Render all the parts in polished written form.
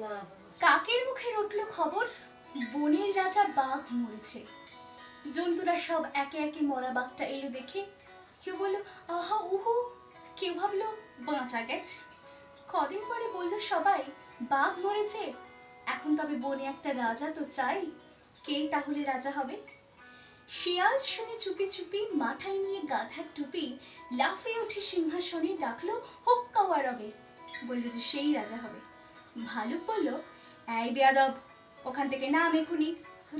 না। কাকের মুখে রটল খবর, বনের রাজা বাঘ মরেছে। জন্তুরা সব একে একে মরা বাঘটা এলো দেখে, কেউ বলল আহা উহু, কেউ ভাবলো বাঁচা গেছে। কদিন পরে বলল সবাই বাঘ মরেছে, এখন তবে বনে একটা রাজা তো চাই, কে তাহলে রাজা হবে? শিয়াল শুনে চুপি চুপি মাথায় নিয়ে গাধার টুপি লাফিয়ে উঠে সিংহাসনে ডাকলো হুক্কাওয়া রবে, বলল যে সেই রাজা হবে। ভালুক বলল এই বেয়াদব, ওখান থেকে নাম এখুনি,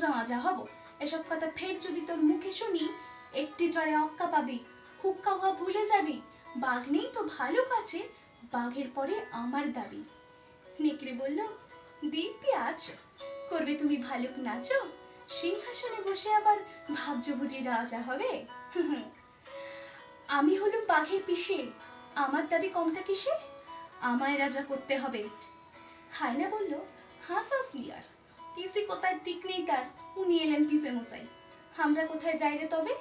রাজা হব এসব কথা ফের যদি তোর মুখে শুনি, একটি চড়ে অক্কা পাবি, হুক্কা হওয়া ভুলে যাবি, বাঘ নেই তো ভালুক আছে, বাঘের পরে আমার দাবি। নেকড়ে বলল দিব্যি আছো, করবে তুমি ভালুক নাচো, সিংহাসনে বসে আবার ভাবছো বুঝি রাজা হবে? আমি হলুম বাঘের পিসে, আমার দাবি কমটা কিসে, আমায় রাজা করতে হবে। হায়না বলল হাসাসলি আর, পিসি কোথায় ঠিক নেই তার, উনি এলেন পিসে মশাই, আমরা কোথায় যাই রে তবে,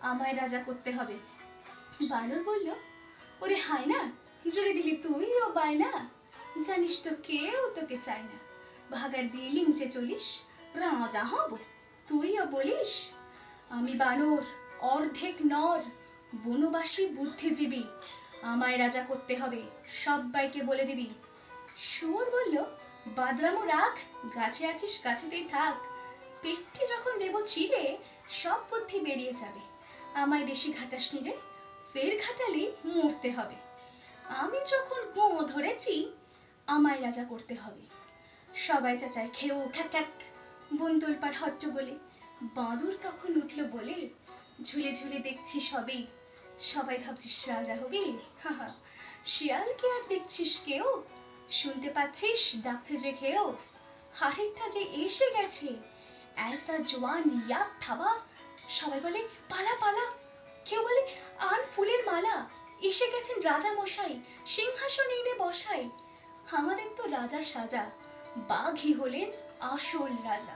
আমায় রাজা করতে হবে। বানর বলল ওরে হায়না, জুড়ে দিলি তুই ও বায়না, জানিস তো কেউ তোকে চায় না, ভাগার দিয়ে লিংচে চলিস, রাজা হব তুইও বলিস। আমি বানর, অর্ধেক নর, বনবাসী বুদ্ধিজীবী, আমায় রাজা করতে হবে, সব্বাইকে বলে দিবি। শুয়োর বলল বাদরামো রাখ, গাছে আছিস গাছেতেই থাক, পেটটি যখন দেব ছিঁড়ে সব বুদ্ধি বেরিয়ে যাবে, আমায় বেশি ঘাটাস নিলে, ফের ঘাটালে মরতে হবে, আমি যখন গোঁ ধরেছি আমায় রাজা করতে হবে। সবাই চাচায় খেও খ্যাক খ্যাক, বন তোলপাড় হট্ট বলে, বাঁদর তখন উঠল বলে ঝুলে ঝুলে দেখছি সবেই, সবাই ভাবছিস রাজা হবি, হাহা, শিয়ালকে আর দেখছিস কেউ, শুনতে পাচ্ছিস ডাকছে যে কেউ, আরেকটা যে এসে গেছে ऐसा জওয়ান ইয়াদ থাবা, সবাই বলে পালা পালা, কেউ বলে আর ফুলের মালা, এসে গেছেন রাজা মশাই, সিংহাসনে এনে বসাই, আমাদের তো রাজা সাজা, বাঘই হলেন আসল রাজা।